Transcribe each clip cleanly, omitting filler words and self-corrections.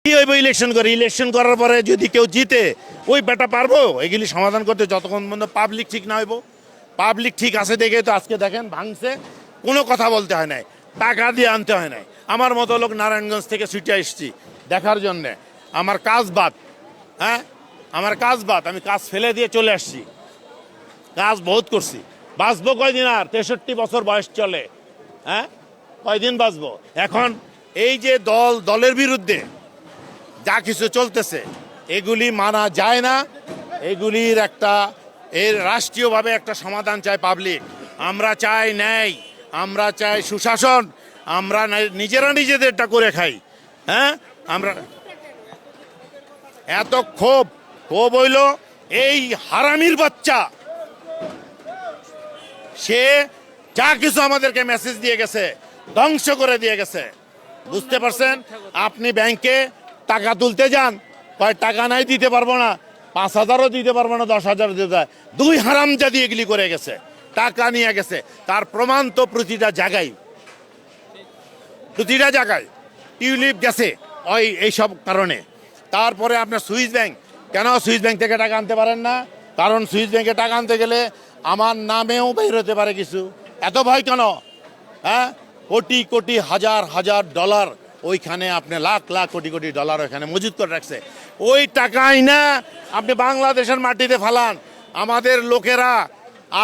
কি হইব ইলেকশন করার পরে যদি কেউ জিতে ওই বেটা পারবো এগুলি সমাধান করতে যতক্ষণ পর্যন্ত পাবলিক ঠিক না হইব। পাবলিক ঠিক আছে দেখে তো আজকে দেখেন ভাঙছে, কোনো কথা বলতে হয় নাই, টাকা দিয়ে আনতে হয় নাই। আমার মতো লোক নারায়ণগঞ্জ থেকে ছুটে এসেছি দেখার জন্যে। আমার কাজ বাদ, হ্যাঁ আমার কাজ বাদ, আমি কাজ ফেলে দিয়ে চলে আসছি। কাজ বহুত করছি। বাঁচবো কয়দিন আর? 63 বছর বয়স চলে, হ্যাঁ কয়দিন বাঁচবো? এখন এই যে দলের বিরুদ্ধে যা কিছু চলতেছে এগুলি মানা যায় না। এগুলির একটা এর রাষ্ট্রীয়ভাবে একটা সমাধান চাই পাবলিক। আমরা চাই ন্যায়, আমরা চাই সুশাসন, আমরা নিজেরা নিজেদেরটা করে খাই। হ্যাঁ আমরা এত ক্ষোভ হইল এই হারামির বাচ্চা, সে যা কিছু আমাদেরকে মেসেজ দিয়ে গেছে, ধ্বংস করে দিয়ে গেছে। বুঝতে পারছেন? আপনি ব্যাংকে টাকা তুলতে যান, কয় টাকা নাই দিতে পারবো না, 5,000ও দিতে পারবো না, 10,000 দিতে হয়। 2 হারামজাদি এগুলি করে গেছে, টাকা নিয়ে গেছে। তার প্রমাণ তো প্রতিটা জায়গায় টিউলিপ গেছে ওই এইসব কারণে। তারপরে আপনার সুইস ব্যাংক, কেন সুইস ব্যাংক থেকে টাকা আনতে পারেন না? কারণ সুইস ব্যাংকে টাকা আনতে গেলে আমার নামেও বের হতে পারে কিছু। এত ভয় কেন? হ্যাঁ কোটি কোটি হাজার হাজার ডলার ওইখানে আপনি লাখ লাখ কোটি কোটি ডলার ওইখানে মজুত করে রাখছে। ওই টাকাই না আপনি বাংলাদেশের মাটিতে ফালান, আমাদের লোকেরা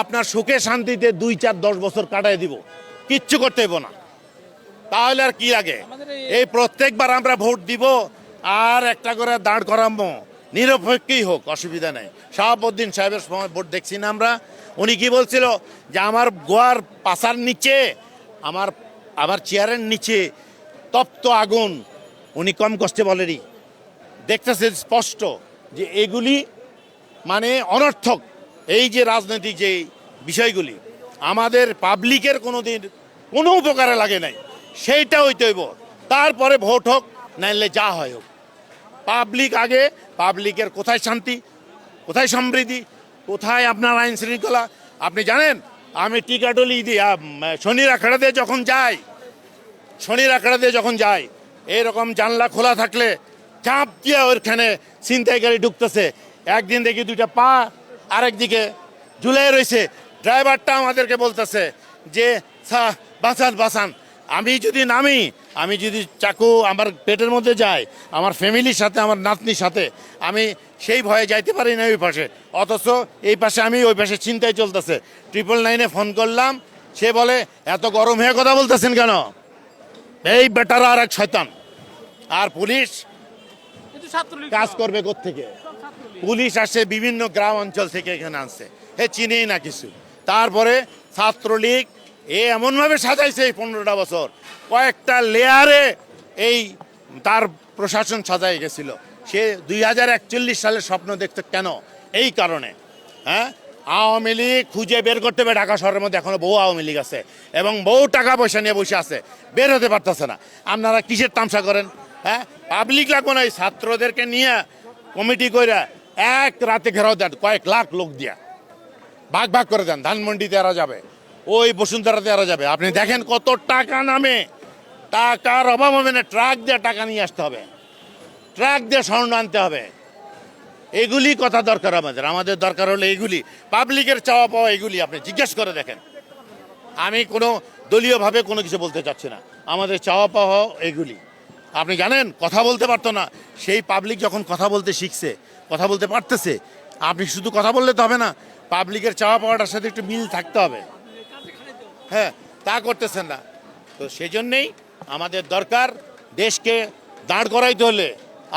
আপনার সুখে শান্তিতে 2, 4, 10 বছর কাটাই দিব, কিচ্ছু করতে হইব না। তাহলে আর কি লাগে? এই প্রত্যেকবার আমরা ভোট দিব আর একটা করে দাঁড় করাবো, নিরপেক্ষই হোক, অসুবিধা নেই। শাহাবুদ্দিন সাহেবের সময় ভোট দেখছি না আমরা, উনি কি বলছিল যে আমার গোয়ার পাশার নিচে, আমার চেয়ারের নিচে তপ্ত আগুন। উনি কম কষ্টে বলেনি, দেখতেছে স্পষ্ট যে এগুলি মানে অনর্থক। এই যে রাজনৈতিক যে বিষয়গুলি আমাদের পাবলিকের কোনোদিন কোনো উপকারে লাগে নাই, সেইটা হইতে হইব। তারপরে ভোট হোক, নাইলে যা হয় হোক। পাবলিক আগে, পাবলিকের কোথায় শান্তি, কোথায় সমৃদ্ধি, কোথায় আপনার আইন শৃঙ্খলা? আপনি জানেন আমি টিকাটলি দিয়ে শনির আখড়া দিয়ে যখন যাই এরকম জানলা খোলা থাকলে চাপ দিয়ে ওইখানে ছিনতাইকারী ঢুকতেছে। একদিন দেখি 2টা পা আরেকদিকে ঝুলে রয়েছে। ড্রাইভারটা আমাদেরকে বলতেছে যে বাঁচান, আমি যদি নামি, আমি যদি চাকু আমার পেটের মধ্যে যায়, আমার ফ্যামিলির সাথে, আমার নাতনির সাথে, আমি সেই ভয়ে যাইতে পারি না ওই পাশে। অথচ এই পাশে আমি, ওই পাশে ছিনতাই চলতেছে। 999 ফোন করলাম, সে বলে এত গরম হয়ে কথা বলতেছেন কেন? এই বেটারা আর এক শয়তান। আর পুলিশ কাজ করবে কোত্থেকে? পুলিশ আসে বিভিন্ন গ্রাম অঞ্চল থেকে, এখানে আনছে, হে চিনেই না কিছু। তারপরে ছাত্রলীগ এমনভাবে সাজাইছে এই 15টা বছর, কয়েকটা লেয়ারে এই তার প্রশাসন সাজাই গেছিল। সে 2041 সালের স্বপ্ন দেখতে কেন? এই কারণে। হ্যাঁ আওয়ামী লীগ খুঁজে বের করতে হবে। ঢাকা শহরের মধ্যে এখনো বহু আওয়ামী লীগ আছে এবং বহু টাকা পয়সা নিয়ে বসে আছে, বের হতে পারতেছে না। আপনারা কিসের তামসা করেন? হ্যাঁ পাবলিক লাগবে না, এই ছাত্রদেরকে নিয়ে কমিটি করে এক রাতে ঘেরাও দেন, কয়েক লাখ লোক দিয়া ভাগ করে দেন। ধানমন্ডিতে এরা যাবে, ওই বসুন্ধরাতে এরা যাবে। আপনি দেখেন কত টাকা নামে, টাকার অভাব হবে না, ট্রাক দিয়ে টাকা নিয়ে আসতে হবে, ট্রাক দিয়ে স্বর্ণ আনতে হবে। এগুলি কথা দরকার আমাদের দরকার হলে এগুলি পাবলিকের চাওয়া পাওয়া, এগুলি আপনি জিজ্ঞেস করে দেখেন। আমি কোনো দলীয়ভাবে কোনো কিছু বলতে চাচ্ছি না, আমাদের চাওয়া পাওয়া এগুলি। আপনি জানেন কথা বলতে পারতো না, সেই পাবলিক যখন কথা বলতে শিখছে, কথা বলতে পারতেছে, আপনি শুধু কথা বললে তো হবে না, পাবলিকের চাওয়া পাওয়াটার সাথে একটু মিল থাকতে হবে। হ্যাঁ তা করতেছেন না, তো সেই জন্যেই আমাদের দরকার দেশকে দাঁড় করাইতে হলে।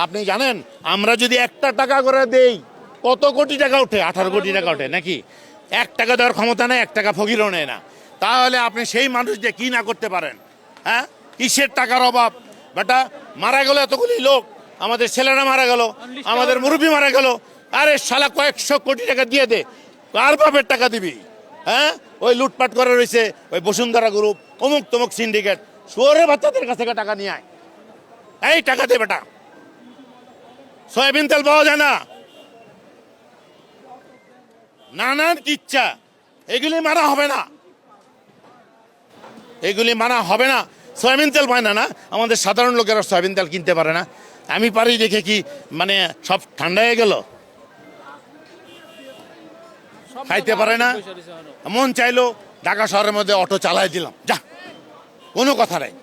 আপনি জানেন আমরা যদি 1 টাকা করে দেই কত কোটি টাকা ওঠে? 18 কোটি টাকা ওঠে নাকি? 1 টাকা দেওয়ার ক্ষমতা নেই, 1 টাকা ফকিরও নেয় না। তাহলে আপনি সেই মানুষ যে কি না করতে পারেন? হ্যাঁ কিসের টাকার অভাব? বেটা মারা গেল এতগুলি লোক, আমাদের ছেলেরা মারা গেল, আমাদের মুরব্বী মারা গেল। আরে শালা কয়েকশো কোটি টাকা দিয়ে দে, কার বাপের টাকা দিবি? হ্যাঁ ওই লুটপাট করে রয়েছে ওই বসুন্ধরা গ্রুপ, অমুক তমুক সিন্ডিকেট, শুয়োরের বাচ্চাদের কাছ থেকে টাকা নিয়ে আয়। এই টাকা দে বেটা, সয়াবিন তেল পাওয়া যায় না, নানান ইচ্ছা, এগুলি মানা হবে না, এগুলি মানা হবে না। সয়াবিন তেল পায় না, আমাদের সাধারণ লোকেরা সয়াবিন তেল কিনতে পারে না। আমি পারি দেখে কি মানে সব ঠান্ডা হয়ে গেল? খাইতে পারে না, মন চাইলো ঢাকা শহরের মধ্যে অটো চালাই দিলাম, যা, কোনো কথা নাই,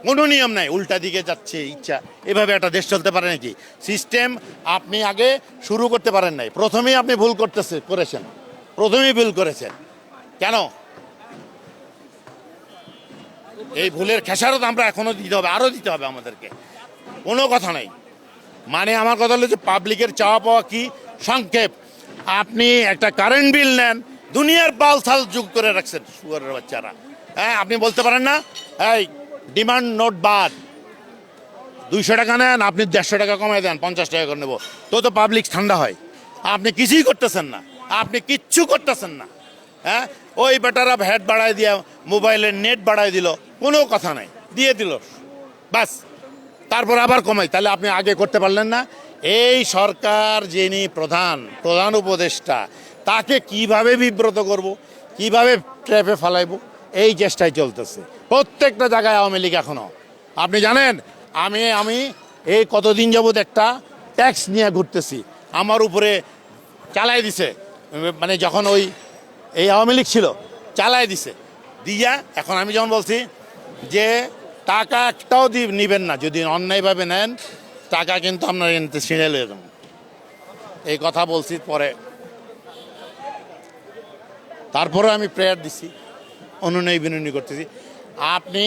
কোনো নিয়ম নাই, উল্টা দিকে যাচ্ছে ইচ্ছা। এভাবে একটা দেশ চলতে পারে নাকি? সিস্টেম আপনি আগে শুরু করতে পারেন নাই, প্রথমেই আপনি ভুল করেছেন, প্রথমেই ভুল করেছেন। কেন? এই ভুলের খেসারত আমরা এখনো দিতে হবে, আরো দিতে হবে আমাদেরকে, কোনো কথা নাই। মানে আমার কথা হলো যে পাবলিকের চাওয়া পাওয়া কি? সংক্ষেপ, আপনি একটা কারেন্ট বিল নেন, দুনিয়ার পাল সাল যুগ করে রাখছেন শুয়ারের বাচ্চারা। হ্যাঁ, আপনি বলতে পারেন না এই ডিমান্ড নোট বাদ, 200 টাকা নেন, আপনি 150 টাকা কমাই দেন, 50 টাকা করে নেবো, তো পাবলিক ঠান্ডা হয়। আপনি কিছুই করতেছেন না, আপনি কিচ্ছু করতেছেন না। হ্যাঁ, ওই বেটারা ভ্যাট বাড়ায় দিয়ে মোবাইলের নেট বাড়ায় দিল, কোনো কথা নাই, দিয়ে দিল বাস, তারপর আবার কমাই। তাহলে আপনি আগে করতে পারলেন না? এই সরকার যিনি প্রধান উপদেষ্টা, তাকে কিভাবে বিব্রত করব, কিভাবে ট্র্যাপে ফালাইব, এই চেষ্টাই চলতেছে প্রত্যেকটা জায়গায় আওয়ামী লীগ এখনো। আপনি জানেন আমি এই কতদিন যাবত একটা ট্যাক্স নিয়ে ঘুরতেছি, আমার উপরে চালাই দিছে, মানে যখন এই আওয়ামী লীগ ছিল চালাই দিছে, দিয়া এখন আমি যেমন বলছি যে টাকা একটাও নিবেন না, যদি অন্যায়ভাবে নেন টাকা কিন্তু আপনার এনতে ছিঁড়ে লয়ে যাবেন, এই কথা বলছি। পরে তারপরে আমি প্রেয়ার দিছি, অনুনয় বিনয় করতেছি, আপনি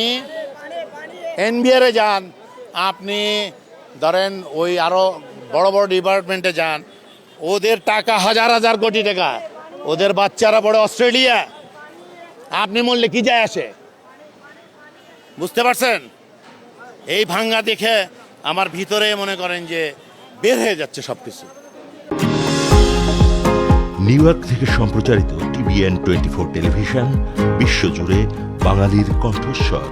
এনবিআরে যান, আপনি ধরেন ওই আরো বড় বড় ডিপার্টমেন্টে যান, ওদের টাকা হাজার হাজার কোটি টাকা, ওদের বাচ্চারা বড় অস্ট্রেলিয়া, আপনি মরলে কি যায় আসে? বুঝতে পারছেন? এই ভাঙ্গা দেখে আমার ভিতরে মনে করেন যে বের হয়ে যাচ্ছে সবকিছু। নিউ ইয়র্ক থেকে সম্প্রচারিত TVN 24 টেলিভিশন বিশ্বজুড়ে বাঙালির কণ্ঠস্বর।